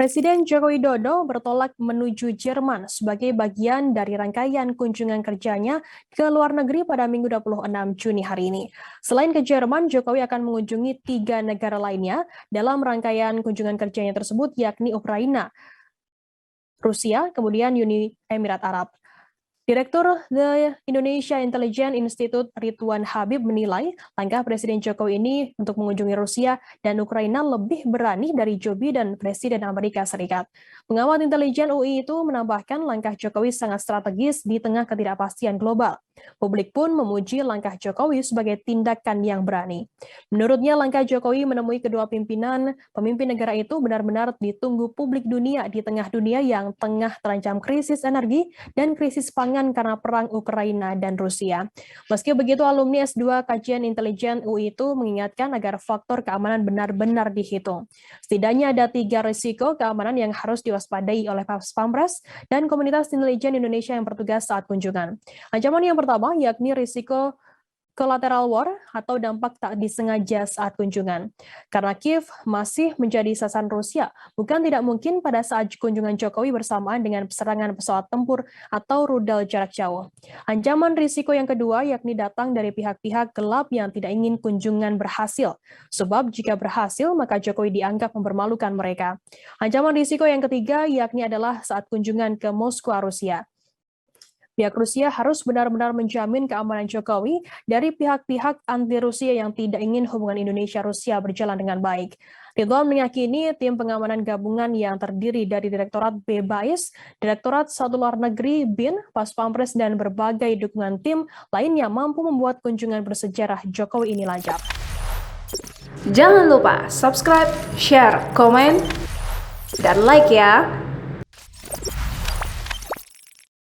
Presiden Joko Widodo bertolak menuju Jerman sebagai bagian dari rangkaian kunjungan kerjanya ke luar negeri pada Minggu 26 Juni hari ini. Selain ke Jerman, Jokowi akan mengunjungi 3 negara lainnya dalam rangkaian kunjungan kerjanya tersebut, yakni Ukraina, Rusia, kemudian Uni Emirat Arab. Direktur The Indonesia Intelligence Institute Ridwan Habib menilai langkah Presiden Jokowi ini untuk mengunjungi Rusia dan Ukraina lebih berani dari Joe Biden, Presiden Amerika Serikat. Pengamat intelijen UI itu menambahkan langkah Jokowi sangat strategis di tengah ketidakpastian global. Publik pun memuji langkah Jokowi sebagai tindakan yang berani. Menurutnya, langkah Jokowi menemui kedua pemimpin negara itu benar-benar ditunggu publik dunia di tengah dunia yang tengah terancam krisis energi dan krisis pangan karena perang Ukraina dan Rusia. Meski begitu, alumni S2 Kajian Intelijen UI itu mengingatkan agar faktor keamanan benar-benar dihitung. Setidaknya ada 3 risiko keamanan yang harus diwaspadai oleh Paspamres dan komunitas intelijen Indonesia yang bertugas saat kunjungan. Ancaman yang pertama yakni risiko collateral war atau dampak tak disengaja saat kunjungan. Karena Kiev masih menjadi sasaran Rusia, bukan tidak mungkin pada saat kunjungan Jokowi bersamaan dengan serangan pesawat tempur atau rudal jarak jauh. Ancaman risiko yang kedua yakni datang dari pihak-pihak gelap yang tidak ingin kunjungan berhasil. Sebab jika berhasil, maka Jokowi dianggap mempermalukan mereka. Ancaman risiko yang ketiga yakni adalah saat kunjungan ke Moskwa, Rusia. Pihak Rusia harus benar-benar menjamin keamanan Jokowi dari pihak-pihak anti-Rusia yang tidak ingin hubungan Indonesia-Rusia berjalan dengan baik. Ridwan meyakini tim pengamanan gabungan yang terdiri dari Direktorat BBAIS, Direktorat Satu Luar Negeri BIN, Paspampres, dan berbagai dukungan tim lainnya mampu membuat kunjungan bersejarah Jokowi ini lancar. Jangan lupa subscribe, share, komen, dan like ya!